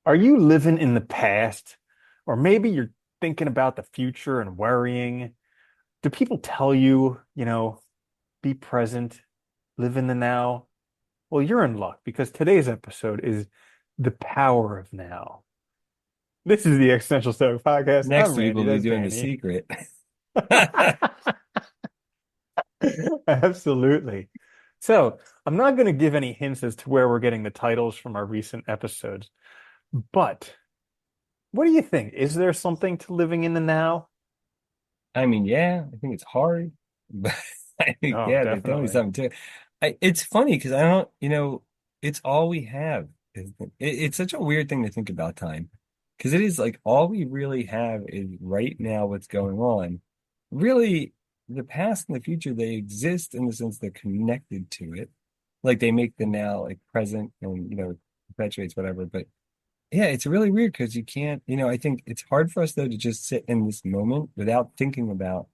Are you living in the past? Or maybe you're thinking about the future and worrying. Do people tell you, be present, live in the now? Well, you're in luck because today's episode is the power of now. This is the Existential Stoic Podcast. I'm Next week Randy. we'll be That's doing The Danny. Secret. Absolutely. So, I'm not going to give any hints as to where we're getting the titles from our recent episodes, but what do you think? Is there something to living in the now? I mean, yeah, I think it's hard, but I think, Oh, yeah, there's definitely definitely. something to it. It's funny because I don't, it's all we have. It's such a weird thing to think about time because it is like all we really have is right now what's going on. Really, the past and the future, they exist in the sense they're connected to it. Like they make the now like present and, perpetuates whatever. But yeah, it's really weird because you can't, I think it's hard for us though to just sit in this moment without thinking about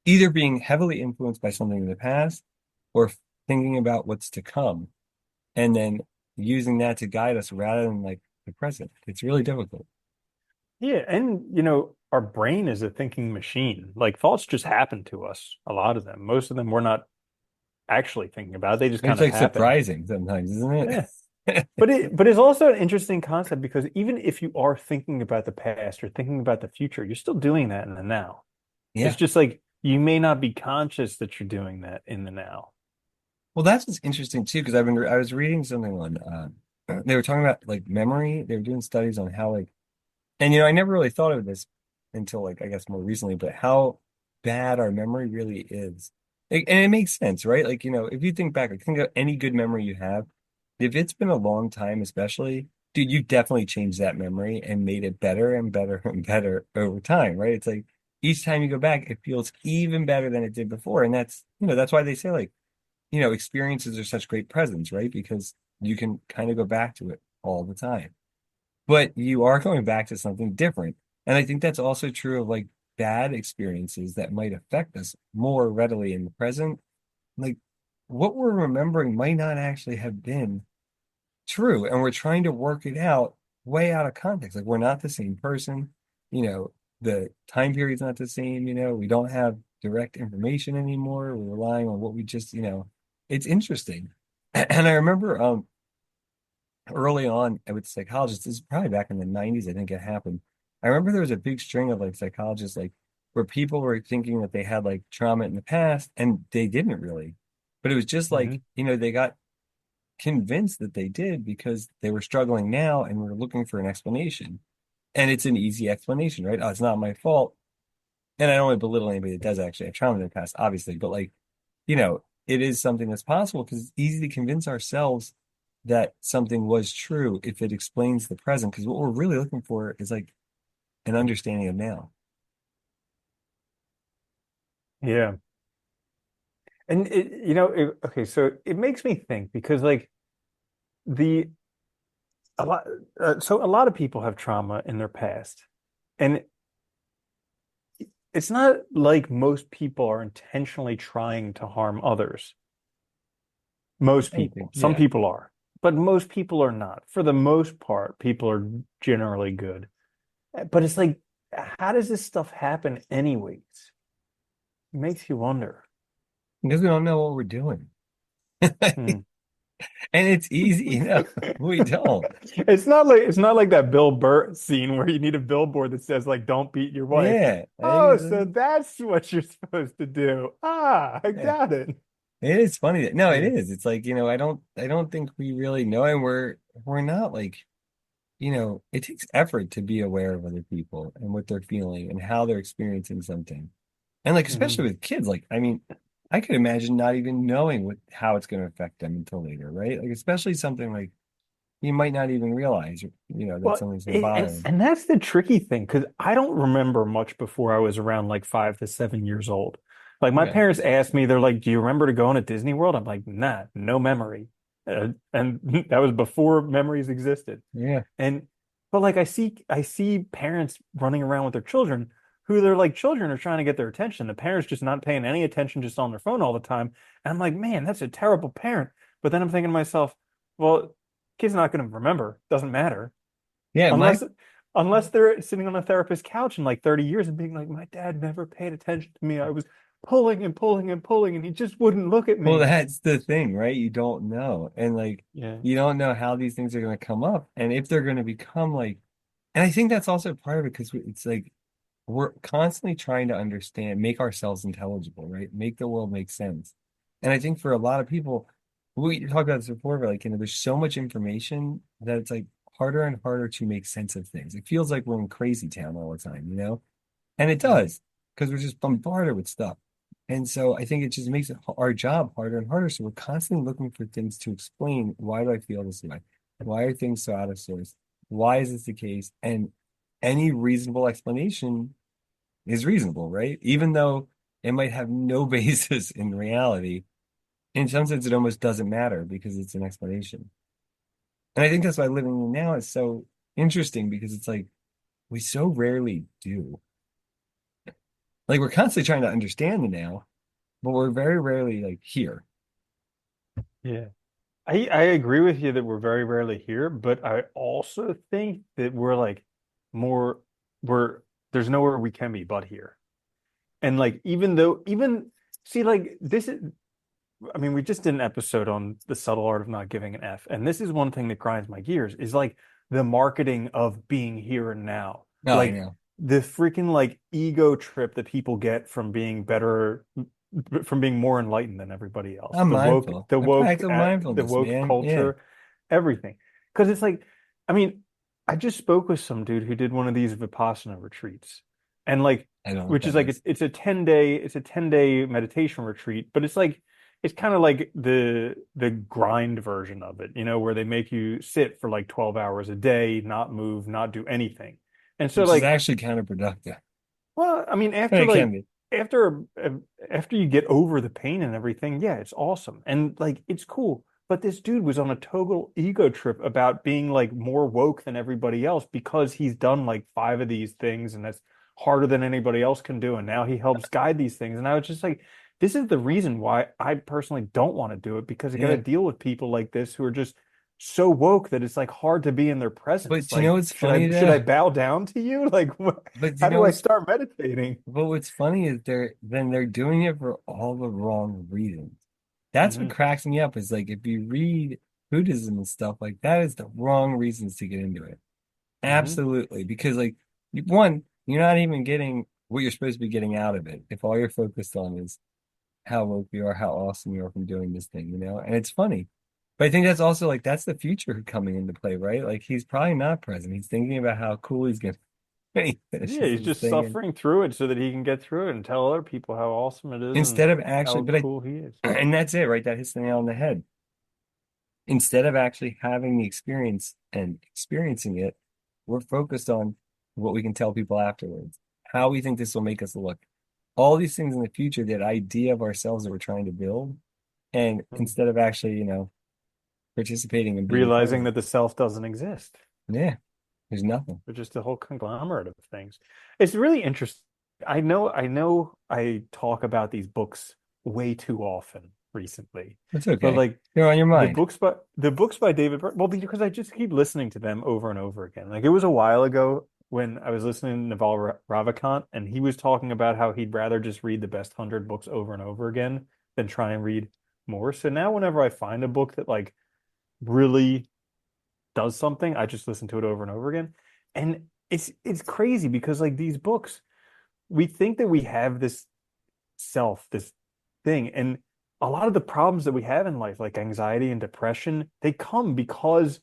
either being heavily influenced by something in the past or thinking about what's to come and then using that to guide us rather than like the present. It's really difficult. Yeah, and our brain is a thinking machine. Like thoughts just happen to us, a lot of them. Most of them we're not actually thinking about. They just It's kind of like happen. surprising sometimes, isn't Yeah. it? But it's also an interesting concept because even if you are thinking about the past or thinking about the future, you're still doing that in the now. It's Yeah. just like you may not be conscious that you're doing that in the now. Well, that's what's interesting too, because I was reading something on they were talking about like memory. They were doing studies on how like and I never really thought of this until like I guess more recently, but how bad our memory really is. And it makes sense, right? Like, if you think back, like think of any good memory you have, if it's been a long time, especially, dude, you definitely changed that memory and made it better and better and better over time, right? It's like each time you go back, it feels even better than it did before. And that's why they say like, experiences are such great presents, right? Because you can kind of go back to it all the time but you are going back to something different. And I think that's also true of like bad experiences that might affect us more readily in the present. Like what we're remembering might not actually have been true. And we're trying to work it out way out of context. Like we're not the same person. The time period's not the same. We don't have direct information anymore. We're relying on what we just, it's interesting. And I remember early on with psychologists, this is probably back in the 90s, I think it happened. I remember there was a big string of like psychologists, like where people were thinking that they had like trauma in the past and they didn't really. But it was just Hmm. like, they got convinced that they did because they were struggling now and were looking for an explanation. And it's an easy explanation, right? Oh, it's not my fault. And I don't want to belittle anybody that does actually have trauma in the past, obviously, but like, it is something that's possible because it's easy to convince ourselves that something was true if it explains the present. Because what we're really looking for is like an understanding of now. Yeah. And okay, so it makes me think because like the a lot so a lot of people have trauma in their past. And it's not like most people are intentionally trying to harm others. Most Anything. people. Some Yeah. people are, but most people are not. For the most part, people are generally good. But it's like, how does this stuff happen anyways? It makes you wonder. Because we don't know what we're doing. Hmm. And it's easy, we don't. It's not like that Bill Burr scene where you need a billboard that says like "Don't beat your wife." Yeah. I think Oh, it's so that's what you're supposed to do. Ah, I yeah. got it. It is funny that no, it Yeah. is. It's like, I don't think we really know and we're not like it takes effort to be aware of other people and what they're feeling and how they're experiencing something. And like, especially Mhm. with kids, like, I mean, I could imagine not even knowing how it's going to affect them until later, right? Like, especially something like you might not even realize, that Well, something's going to it, bother and, them. and that's the tricky thing because I don't remember much before I was around like 5 to 7 years old. Like my Yeah. parents asked me, they're like, "Do you remember to go on a Disney World?" I'm like, "Nah, no memory," and that was before memories existed. Yeah. And but like I see parents running around with their children who they're like children are trying to get their attention. The parents just not paying any attention, just on their phone all the time. And I'm like, man, that's a terrible parent. But then I'm thinking to myself, well, kid's not going to remember. Doesn't matter. Yeah, my Unless unless they're sitting on a therapist's couch in like 30 years and being like, my dad never paid attention to me. I was pulling and pulling and pulling, and he just wouldn't look at well, me. that's the thing, right? You don't know. And like Yeah. you don't know how these things are going to come up and if they're going to become like, and I think that's also part of it because it's like we're constantly trying to understand, make ourselves intelligible, right? Make the world make sense. And I think for a lot of people, we talked about this before, but like, there's so much information that it's like harder and harder to make sense of things. It feels like we're in crazy town all the time, you know? And it Mhm. does because we're just bombarded with stuff. And so I think it just makes our job harder and harder. So we're constantly looking for things to explain why do I feel this way? Why are things so out of source? Why is this the case? And any reasonable explanation is reasonable, right? Even though it might have no basis in reality, in some sense, it almost doesn't matter because it's an explanation. And I think that's why living now is so interesting because it's like we so rarely do. Like we're constantly trying to understand the now, but we're very rarely like here. Yeah. I agree with you that we're very rarely here, but I also think that we're like more we're there's nowhere we can be but here. And like even see like this is I mean we just did an episode on the subtle art of not giving an F. And this is one thing that grinds my gears is like the marketing of being here and now. No, I Like know. the freaking like ego trip that people get from being better from being more enlightened than everybody else. I'm mindful. I practice The mindfulness, woke man. Yeah, culture, everything. Because it's like, I mean, I just spoke with some dude who did one of these Vipassana retreats. And like, I don't know what which is that like is. it's a 10-day meditation retreat, but it's like it's kind of like the grind version of it, where they make you sit for like 12 hours a day, not move, not do anything. And so Which is like actually counterproductive. well, I mean, But it can be. after after you get over the pain and everything, yeah, it's awesome and like it's cool. But this dude was on a total ego trip about being like more woke than everybody else because he's done like five of these things and that's harder than anybody else can do. And now he helps guide these things. And I was just like, this is the reason why I personally don't want to do it because I got to Yeah. deal with people like this who are just so woke that it's like hard to be in their presence. But you know Like, what's should funny should though? I bow down to you? Like, But you how know do I what's start meditating? but what's funny is they're doing it for all the wrong reasons. That's what Hmm. cracks me up is like if you read Buddhism and stuff like that is the wrong reasons to get into it. Hmm. Absolutely. Because like one, you're not even getting what you're supposed to be getting out of it if all you're focused on is how woke you are, how awesome you are from doing this thing, you know? And it's funny. But I think that's also like that's the future coming into play, right? Like he's probably not present. He's thinking about how cool he's gonna when he Yeah, finishes he's this just thing and suffering through it so that he can get through it and tell other people how awesome it is and instead of actually how but I cool he is. and that's it, right? That hits the nail on the head. Instead of actually having the experience and experiencing it, we're focused on what we can tell people afterwards, how we think this will make us look, all these things in the future, that idea of ourselves that we're trying to build. And Mhm. instead of actually, participating and being a part of Realizing it, that the self doesn't exist. yeah, there's nothing. They're just a whole conglomerate of things. It's really interesting. I know I talk about these books way too often recently. It's But okay. like They're on your mind. the books by well, because I just keep listening to them over and over again. Like it was a while ago when I was listening to Naval Ravikant and he was talking about how he'd rather just read the best 100 books over and over again than try and read more. So now whenever I find a book that like really does something, I just listen to it over and over again. And it's crazy because like these books, we think that we have this self, this thing, and a lot of the problems that we have in life, like anxiety and depression, they come because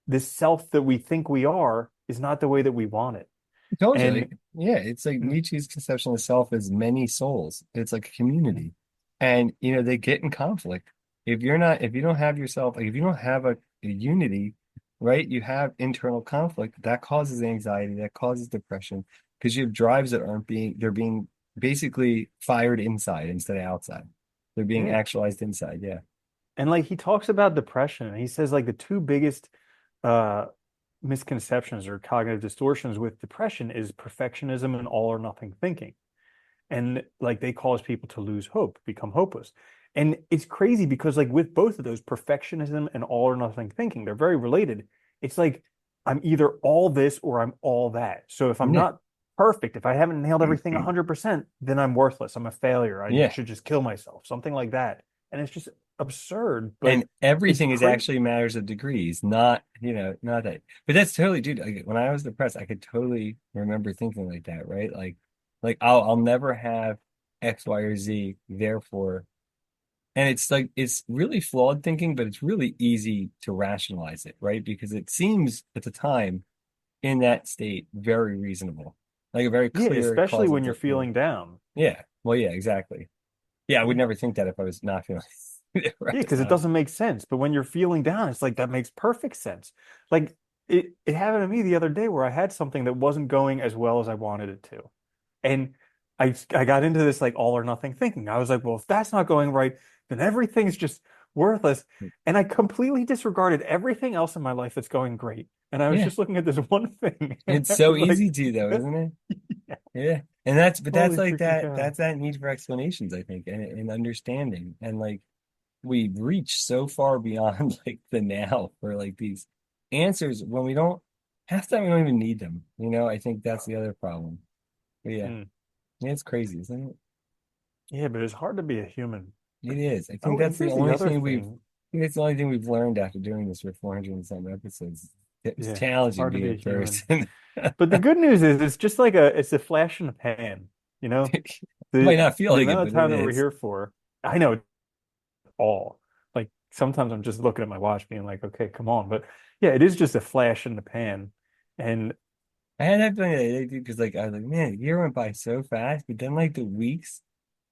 this self that we think we are is not the way that we want it. I told you, And like, yeah, it's like mm, Nietzsche's conception of self as many souls. It's like a mm, community. And they get in conflict. If you don't have yourself, like if you don't have a unity, right? You have internal conflict that causes anxiety, that causes depression, because you have drives that they're being basically fired inside instead of outside. They're being yeah. actualized inside. Yeah. And like he talks about depression, and he says like the two biggest uh misconceptions or cognitive distortions with depression is perfectionism and all or nothing thinking. And like they cause people to lose hope, become hopeless. And it's crazy because like with both of those, perfectionism and all or nothing thinking, they're very related. It's like I'm either all this or I'm all that. So if I'm Yeah. not perfect, if I haven't nailed everything 100%, then I'm worthless. I'm a failure. I Yeah. should just kill myself, something like that. And it's just absurd, but And it's everything is great. actually matters of degrees, not, not that. But that's totally, dude, like, when I was depressed, I could totally remember thinking like that, right? Like I'll never have X, Y, or Z, therefore. And it's like it's really flawed thinking, but it's really easy to rationalize it, right? Because it seems at the time in that state very reasonable, like a very Yeah, clear especially causal, when you're feeling down. yeah. Well, yeah, exactly. Yeah, I would Yeah. never think that if I was not feeling Yeah, depressed. because it doesn't make sense. But when you're feeling down, it's like that makes perfect sense. Like it happened to me the other day where I had something that wasn't going as well as I wanted it to. And I got into this like all or nothing thinking. I was like, well, if that's not going right, then everything's just worthless. And I completely disregarded everything else in my life that's going great. And I was Yeah, just looking at this one thing, and it's I so was like, easy to though, isn't it? yeah, Yeah. And that's holy like freaking that cow. that's that need for explanations, I think, and understanding. And like we reach so far beyond like the now for like these answers when we don't half the time we don't even need them. I think that's the other problem. But yeah, Mm. yeah, it's crazy, isn't it? Yeah, but it's hard to be a human. It is. I think Oh, and that's the here's the only other thing we've thing. I think that's the only thing we've learned after doing this for 400 and some episodes. It's Yeah, it's challenging hard to being be a a human. person. But the good news is it's just like it's a flash in the pan, you know? Might The not feel the like it, amount of but it time that we're is. here for, I know all. Like sometimes I'm just looking at my watch being like, okay, come on. But yeah, it is just a flash in the pan. And I had that feeling the other day because like I was like, man, the year went by so fast, but then like the weeks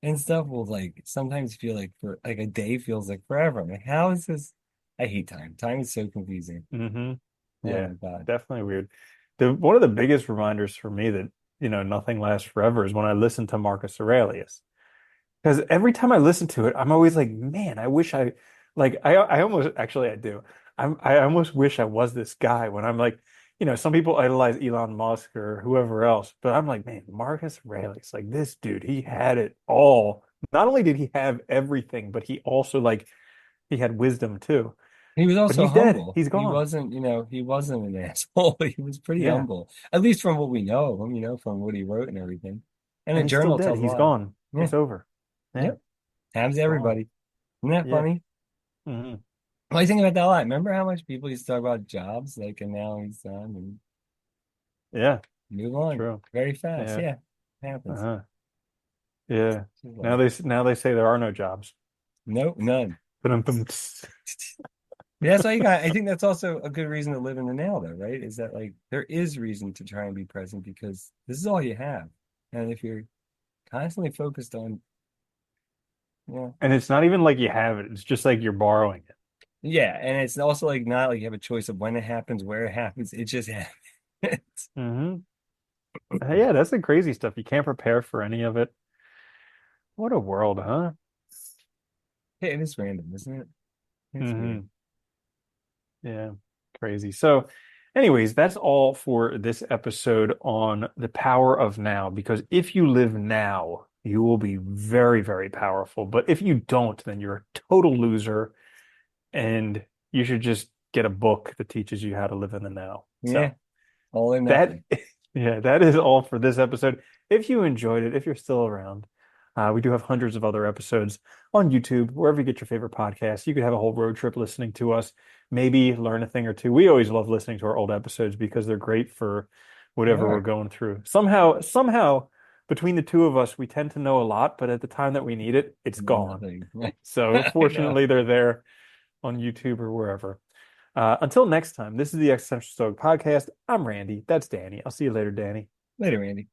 and stuff will like sometimes feel like for like a day feels like forever. I'm like, how is this? I hate time. Time is so confusing. Oh yeah, my God. definitely weird. The one of the biggest reminders for me that, nothing lasts forever is when I listen to Marcus Aurelius. Because every time I listen to it, I'm always like, man, I wish I almost actually I do. I almost wish I was this guy when I'm like, some people idolize Elon Musk or whoever else, but I'm like, man, Marcus Aurelius, like this dude, he had it all. Not only did he have everything, but he also like he had wisdom too. He was But also he's dead. humble. He's He gone. wasn't, he wasn't an asshole. He was pretty Yeah. humble, at least from what we know of him, from what he wrote and everything. And the And he's still journal dead. tells a He's lot. gone. Yeah. It's over. Yeah. Yep. Happens to Gone. everybody. Isn't that Yeah. funny? Hmm. Well, I think about that a lot. Remember how much people used to talk about jobs, like, and now he's done and Yeah. move on True. very fast. Yeah. Yeah, happens. Uh-huh. Yeah. Just Now life. they say there are no jobs. No, none. Ba-dum-bum. That's why I think that's also a good reason to live in the now, though, right? Is that like there is reason to try and be present because this is all you have. And if you're constantly focused on, yeah, And it's not even like you have it. It's just like you're borrowing it. yeah, and it's also like not like you have a choice of when it happens, where it happens. It just happens. Hmm. Yeah, that's the crazy stuff. You can't prepare for any of it. What a world, huh? Hey, it is random, isn't it? It's weird. Hmm. Yeah, crazy. So, anyways, that's all for this episode on the power of now. Because if you live now, you will be very, very powerful. But if you don't, then you're a total loser, and you should just get a book that teaches you how to live in the now. Yeah, So all or that, nothing. yeah, that is all for this episode. If you enjoyed it, if you're still around, we do have hundreds of other episodes on YouTube, wherever you get your favorite podcasts. You could have a whole road trip listening to us, maybe learn a thing or two. We always love listening to our old episodes because they're great for They whatever we're are going through. Somehow, between the two of us, we tend to know a lot, but at the time that we need it, it's gone. nothing. So I know. fortunately, they're there on YouTube or wherever. Until next time, this is the Existential Stoic Podcast. I'm Randy. That's Danny. I'll see you later, Danny. Later, Andy.